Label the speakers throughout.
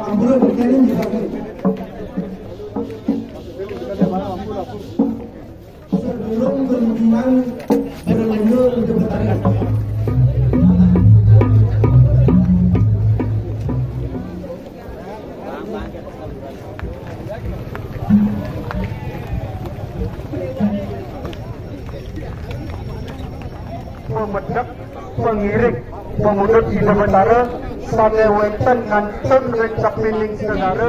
Speaker 1: Ampura berkenan juga kan. Sebelum kunjungan berlindung untuk bertarian.
Speaker 2: Pemedak pengiring pemuda di sementara sane wenten ngantun rencak mining segara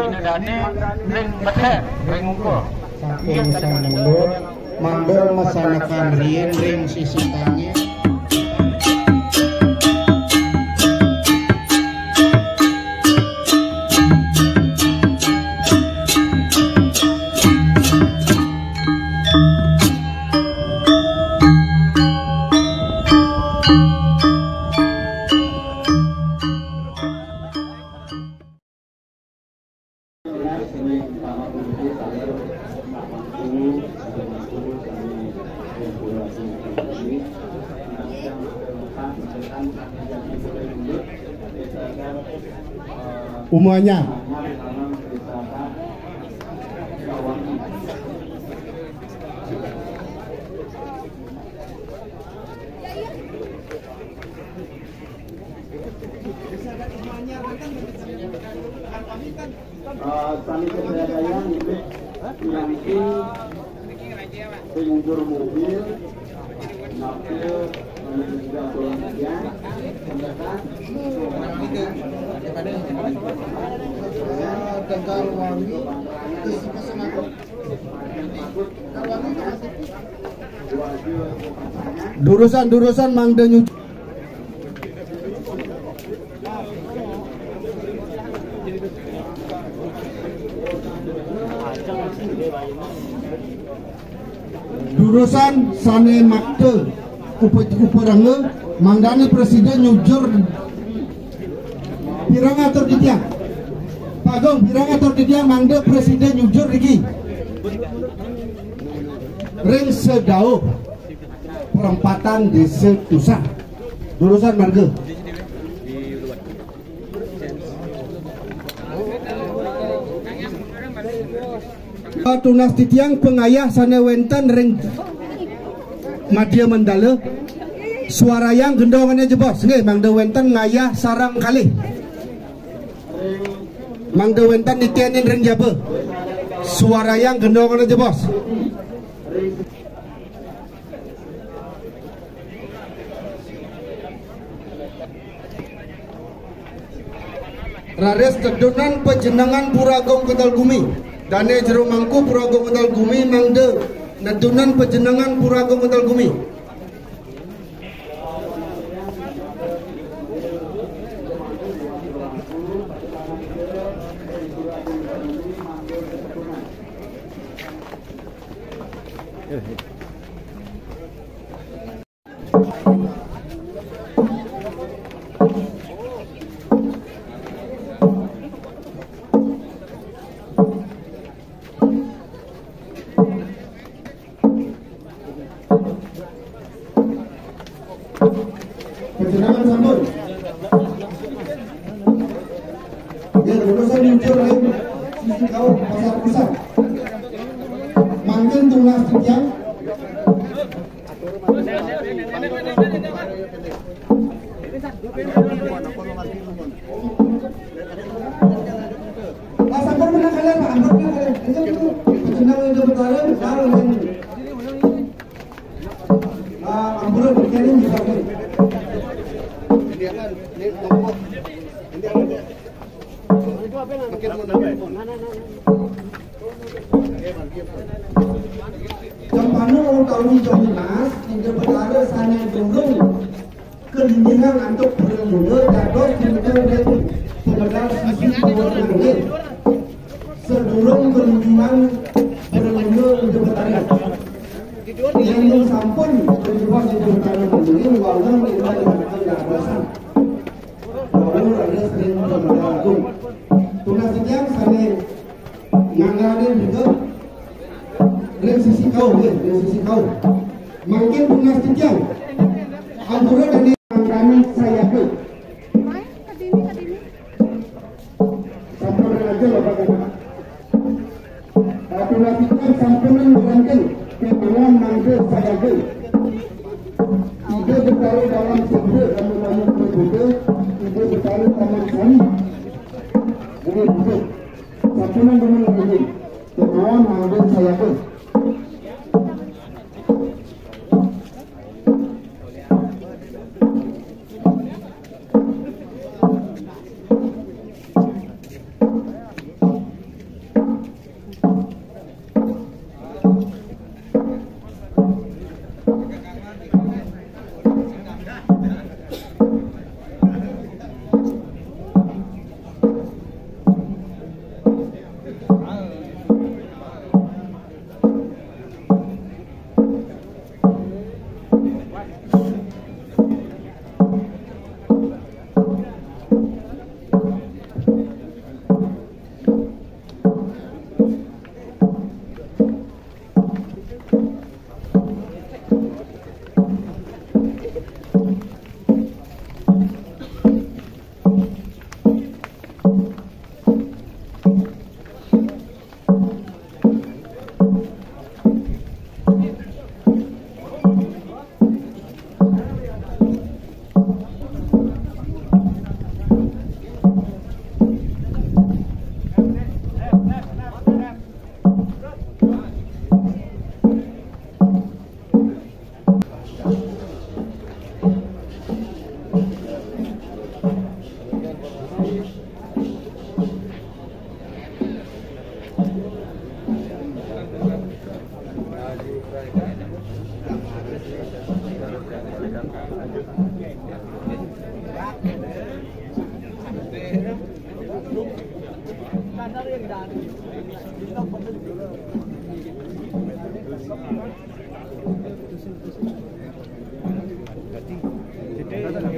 Speaker 2: ning beteh ring ukur
Speaker 3: saking sang mundur mandor masanakan rien ring sisi tangi.
Speaker 1: Umuanya
Speaker 4: kami keberadaan itu yang pengundur mobil nafsu juga pelanggan mendekat
Speaker 3: Tegal wangi
Speaker 1: durusan Mang Denyu. Durusan sane makte uperange mangdani presiden nyujur pirang atur di tiang pagong pirang atur di tiang mangde presiden nyujur lagi ring sedau perempatan desa Tusa durusan marga tunas titiang pengayah sana wenten ring Madya Mandala suara yang gendongannya jebos nggih Mang De wenten ngayah sarang kali Mang De wenten nitianin ring Jabe suara yang gendongannya jebos Rares tedunan penjenengan Puragong Kendal Gumi Dane Jero Mangku Puragong Kendal Gumi Mangde nedunan penjenengan Puragong Kendal Gumi Penjenengan sambut. Ya, urusan muncul lain sisi kau pasar pusat. Mangkin tunas tiang. Sambut mana kalian Pak? Sambut mana kalian? Penjenengan itu bertara, taruh ini. Ampura berkenan juga kan. Campana tahun Jonas hingga berada sana dulu kelindingan untuk bermula dapat tinggal dan pemedal sisi berlangit sebelum kelindingan bermula untuk bertarian yang sampun berjuang untuk bertarian ini walaupun kita tidak berasa walaupun ada sering berlaku tunas yang sana nganggarin juga dari sisi kau, mungkin tunas tiang, Ampura dan kami Mangde Sayage. Ide bertaruh dalam sumber dan melayani berbeda. Ide bertaruh taman sani. Jadi betul. Satuan dengan ini. Kemauan Mangde Sayage.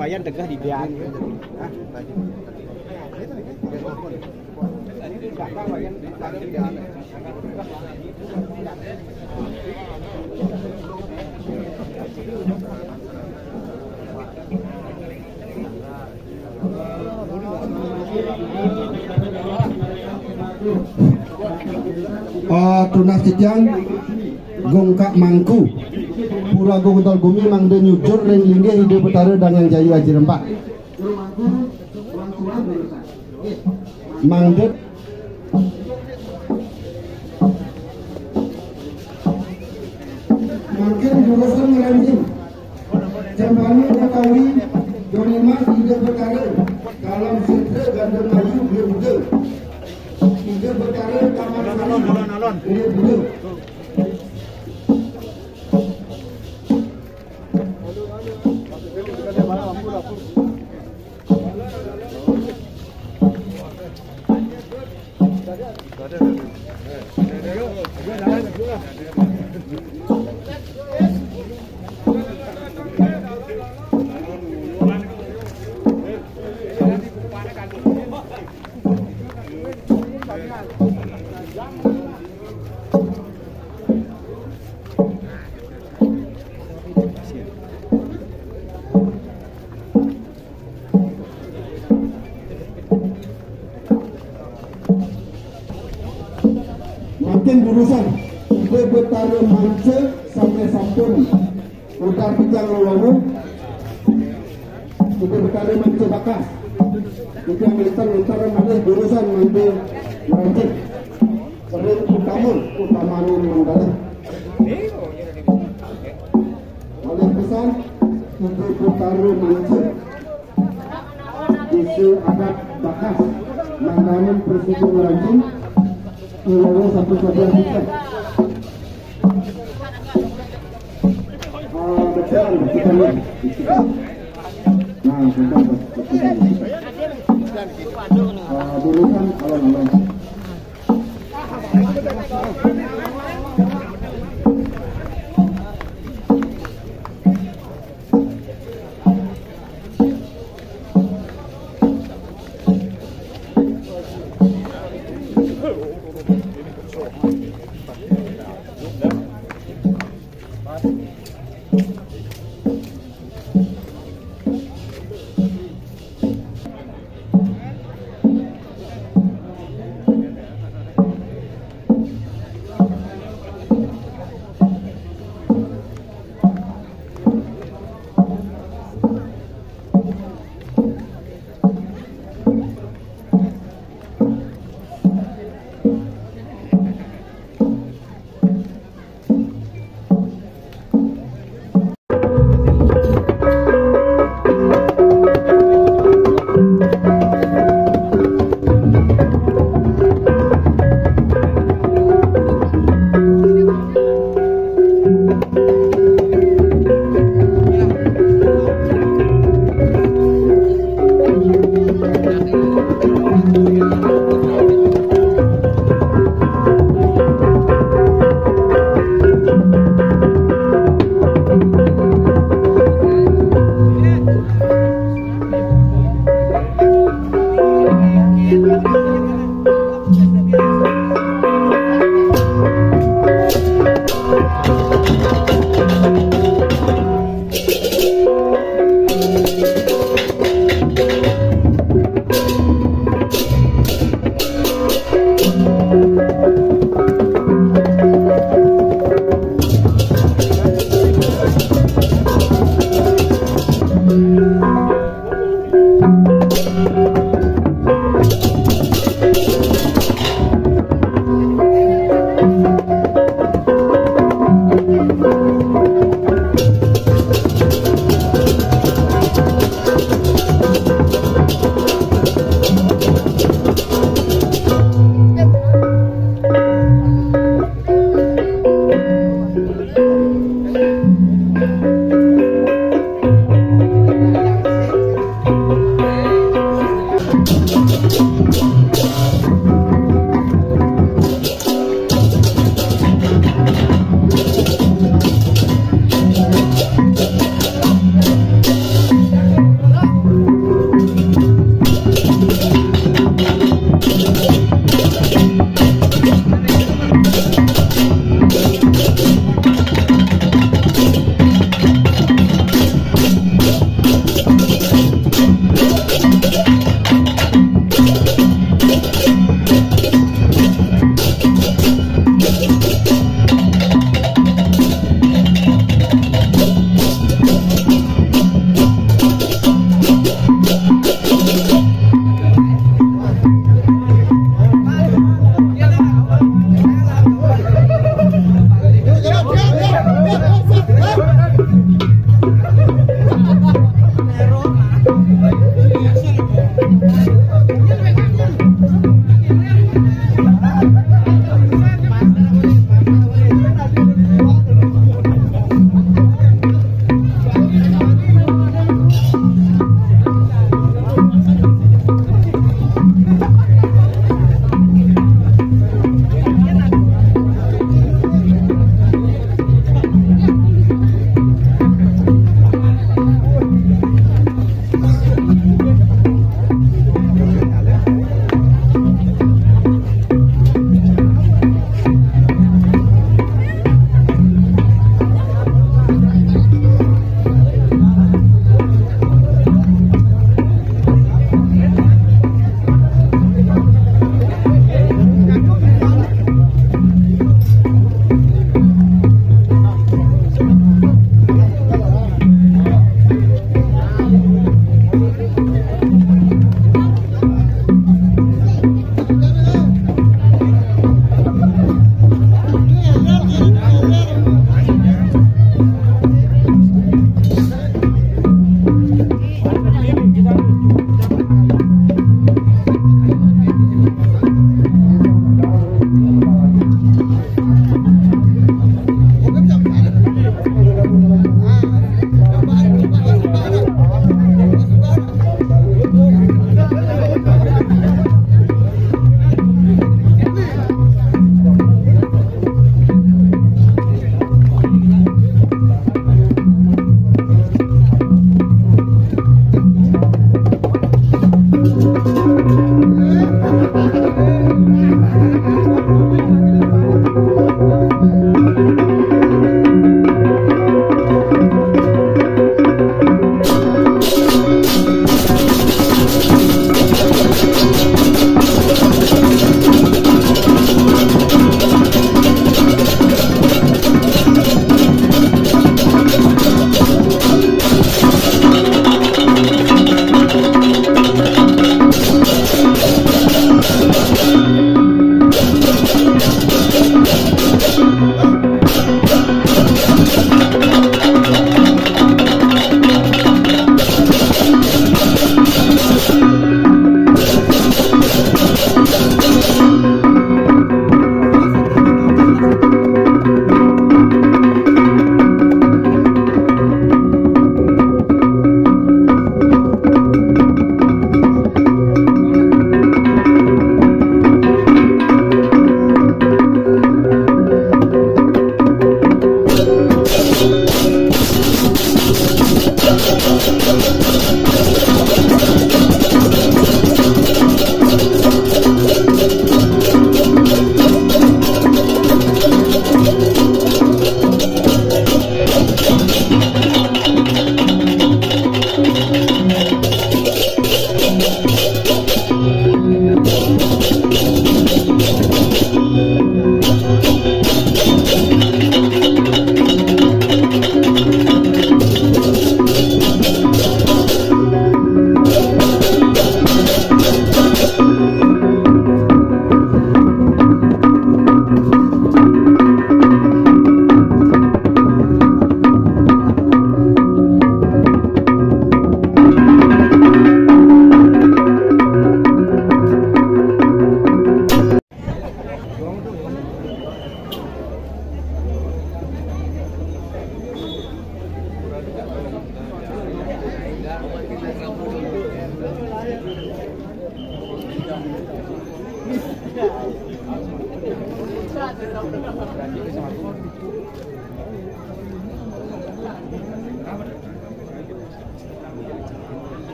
Speaker 3: Wayan tegah di biang.
Speaker 1: Tunas titiang gongkak mangku pura gongkal bumi mangde nyujur ring linggih ide betara dan yang jayu aji rempak mangde makin jurusan melanjing jambani dakawi donimas ide betara dalam sentra gandeng maju biru ide betara taman alon ide biru. Makin urusan ide betara manca sampai sampun udah pijang lalu ide betara manca bakas ide militan mana urusan mandi mancing sering utama mandala oleh pesan ide betara manca isu adat bakas mandanin presiden mancing Lalu satu saja kita. Betul, kita lihat. Nah, sudah. Tulisan alon-alon.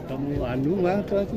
Speaker 5: Kamu anu mah tuh.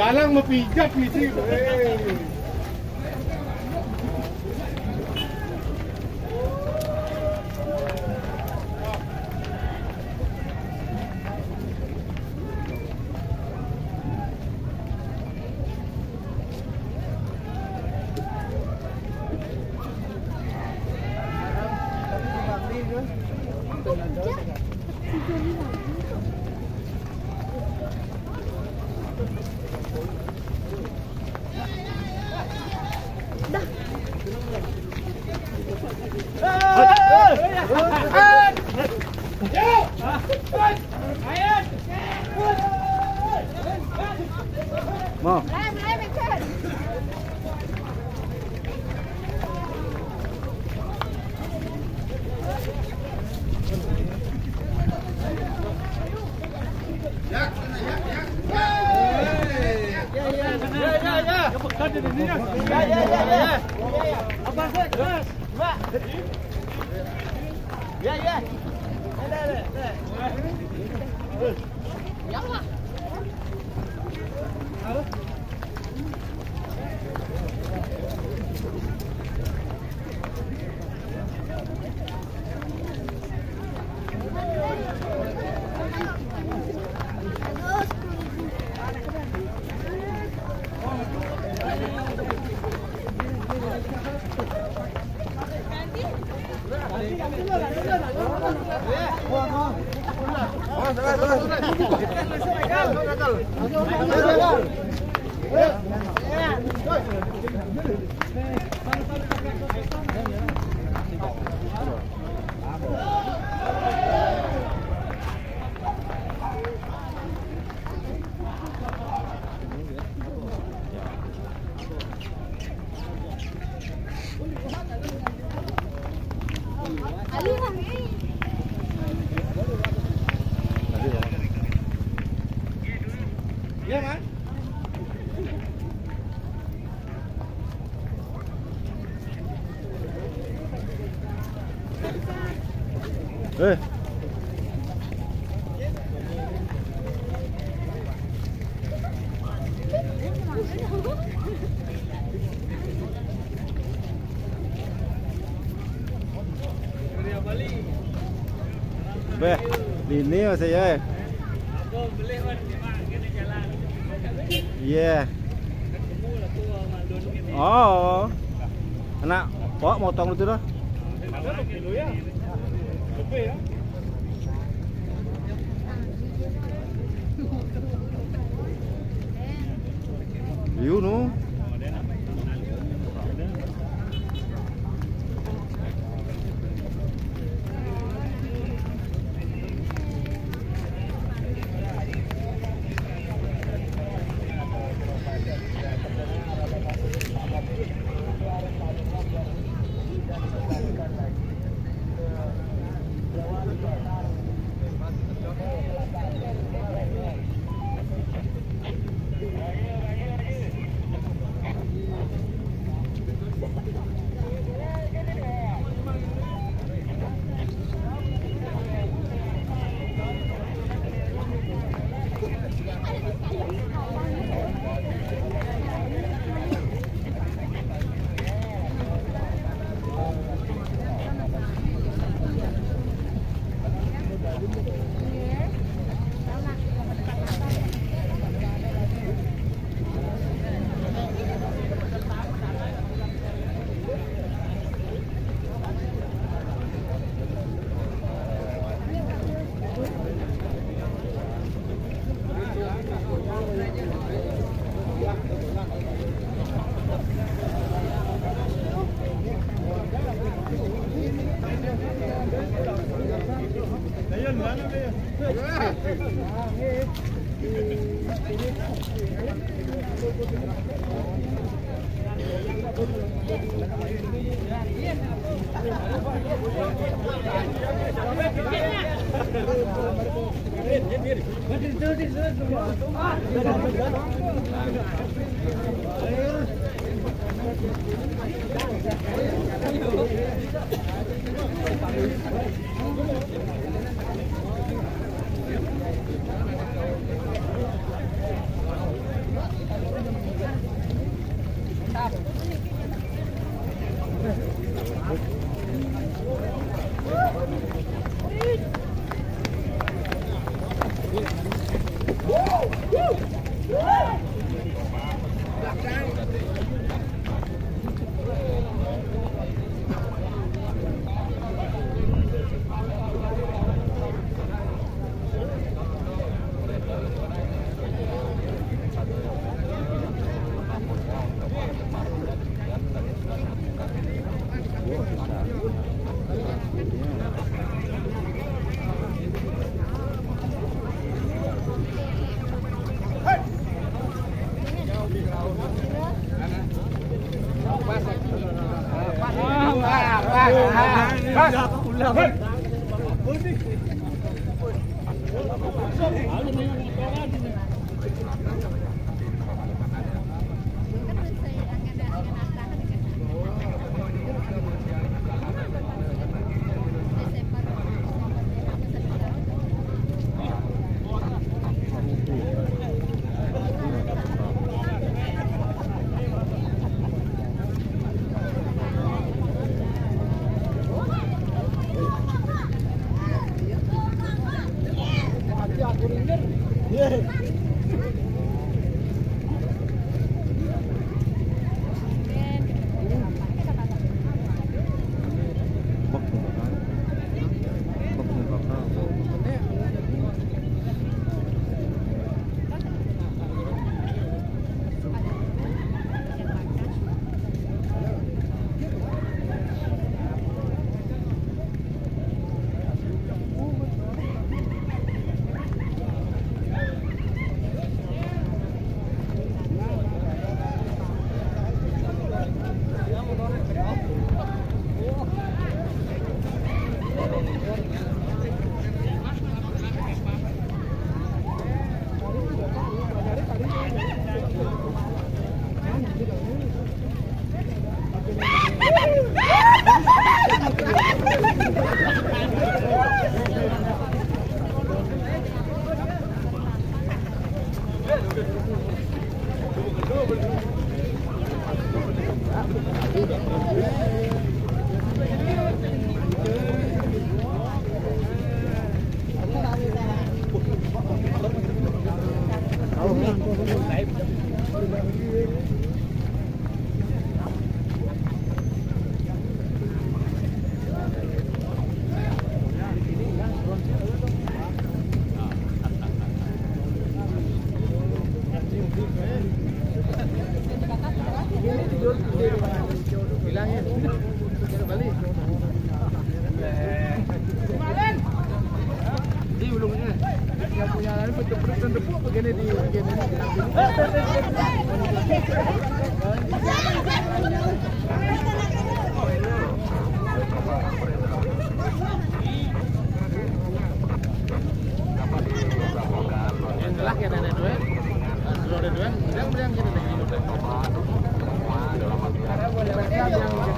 Speaker 2: Galang mapijak ni sih.
Speaker 5: Mau.
Speaker 2: Iya, Mas.
Speaker 6: Beh, ini mas ya. Iya. Oh. Anak, kok motong itu dah. You know.
Speaker 2: yang punya lain betul-betul depu begini di begini. Yang gelak ya nenek dua. Sudah dua, yang gini nih. Karena boleh mereka yang gini nih.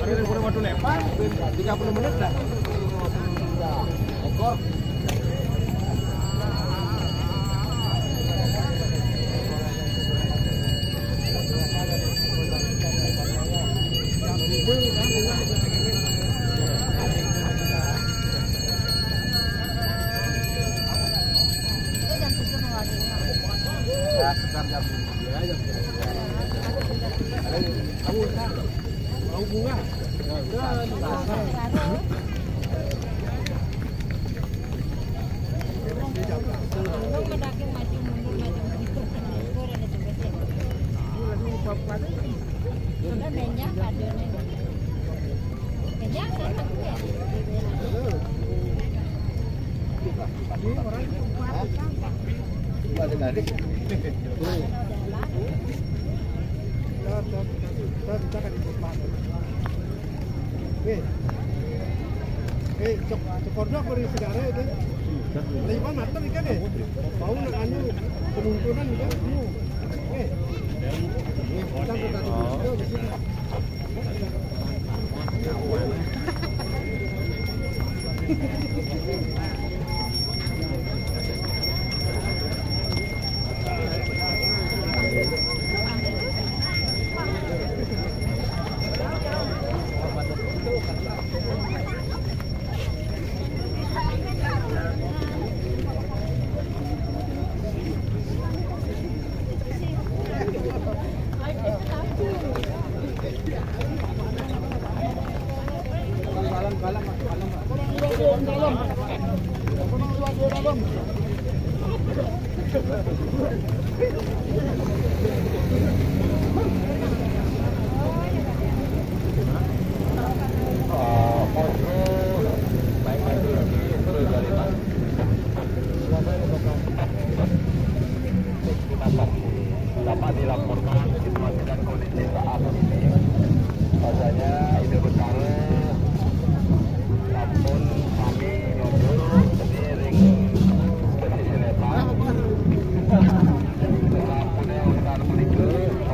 Speaker 2: Ada yang waktu lempar 30 menit dah. Ekor. Ya, sekitar jam 3 aja. Mau bunga? Cokordok beri segara itu. Lima matang ikan deh. Bau nak anu penuntunan ikan.
Speaker 7: Dapat dilaporkan situasi dan kondisi saat ini. Bahasanya Ide Betara sampun kami nyusul seiring pesisir Nepal. Sampune utar menika menuju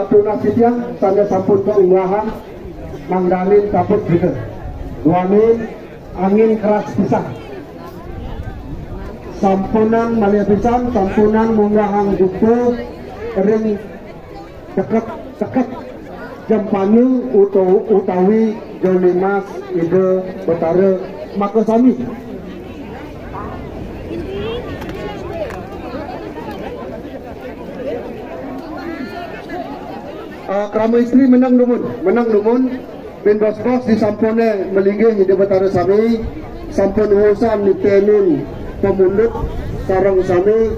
Speaker 3: tunasitian tanda sampun keunggahan mangdanin kaput gitu duanin angin keras pisang sampunan malia pisan sampunan munggahang jupu ring deket jempani utawi Joni Mas Ide Betara Makasami. Krama istri menang numun bin bos-bos di sampone melinggih di betara sami sampun urusan nitenun pemunut sarang sami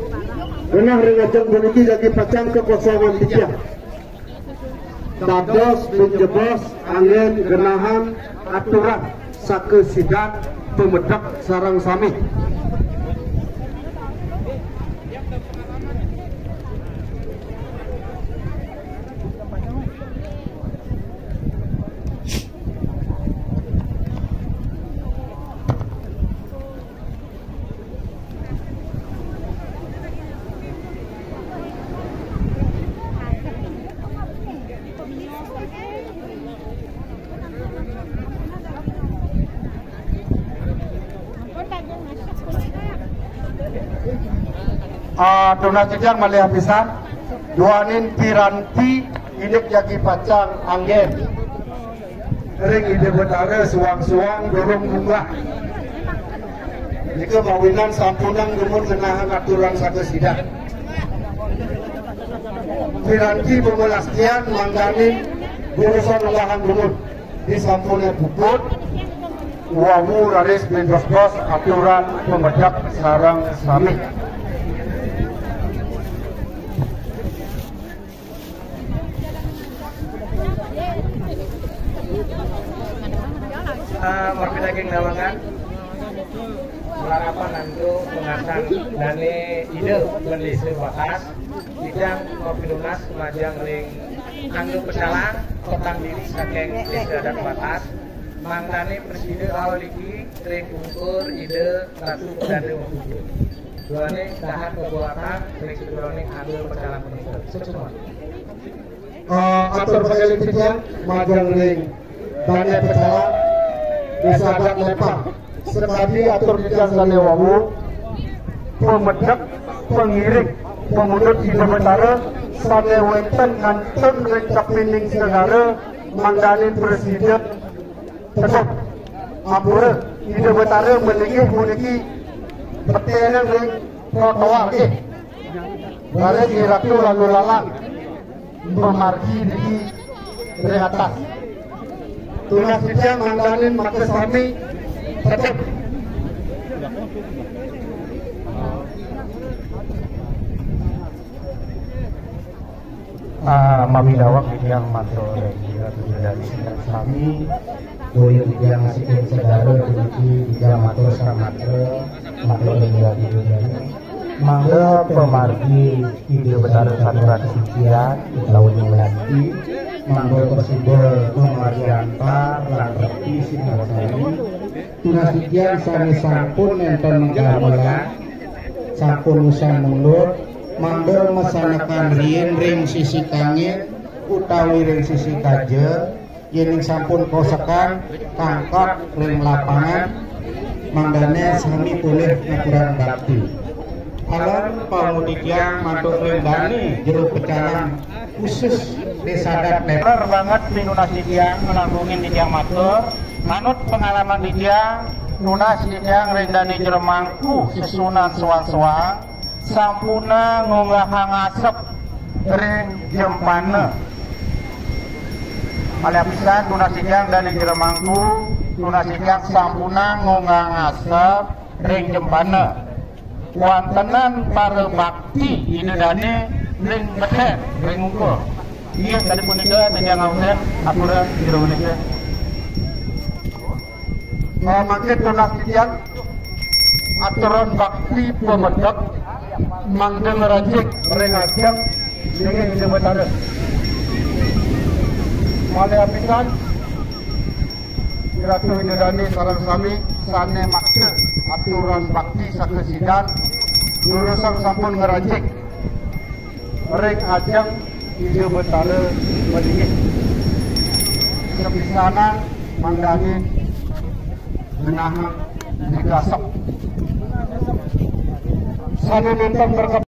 Speaker 3: renah rengajeng puniki lagi pacang kekosongan tiga dados menjebos angin genahan aturan sakesidat pemedak sarang sami. Tunas sidang malih pisan duanin piranti inik jagi pacang anggen ring ide betara suang-suang dorong bunga jika mawinan sampunang gumun menahan aturan sakesidak piranti pemelastian mangganin urusan lahan gumun di sampunnya puput wawu raris bin bos aturan pemedak sarang sami.
Speaker 7: Morbid daging lawangan harapan nanti pengasan dane ide beli bakas bidang mobil lunas majang ring anggo pecalang kotang diri saking istiadat bakas mangkane presiden awal iki ring ukur ide satu dane ukur duane dahan kebuatan ring sedurunge anggo pecalang penutur semua
Speaker 3: atur elektriknya majang ring dane pecalang disadat lepang sekali atur dijang sanewawu pemedak pengiring pemunut ide betara sanewenten ngantun rencap mining segara mangganin presiden tetap ampura ide betara melinggih puniki petenan ring trotoar bare diratu lalu lalang memargi di atas tunas sidang mangganin maka sami tetap
Speaker 8: mamilawak yang matur dari sidang sami doyo yang sikin segara duki yang matur samatra matur dari dunia mangga pemargi ide betara saluran sucian lawan yang lagi mangga persibol pemarianta lan reti sinasari tunas sucian sami sampun enten menggamelan sampun usang mulut mangga mesanakan ring sisi kangin utawi ring sisi kajer yening sampun kosekan kangkot ring lapangan manggane sami boleh ngaturan bakti alam pamudikyang mantuk ring dani jeruk pecalang khusus desadat lebar banget minunas didiang menanggungin didiang matur manut pengalaman didiang nunas didiang ring dani jeremangku susunan suang-suang sampuna ngunggahang asep ring jempana malih pisan tunas sidang dan jeremangku tunas sidang sampuna ngunggahang asep ring jempana wantenan para bakti idedane ring beten ring ukur iya tadi punika tejang ngawusen apuran jero punika mangke tunas sidang aturan bakti pemedak mangga ngerajik rengajak dengan ide betara malih apisan Ratu Idedani sareng sami sane makna aturan bakti sakesidan lulusan sampun ngerajik reng ajang ide betara melinggih sepisanan manggani menahan digasok sane nonton berkep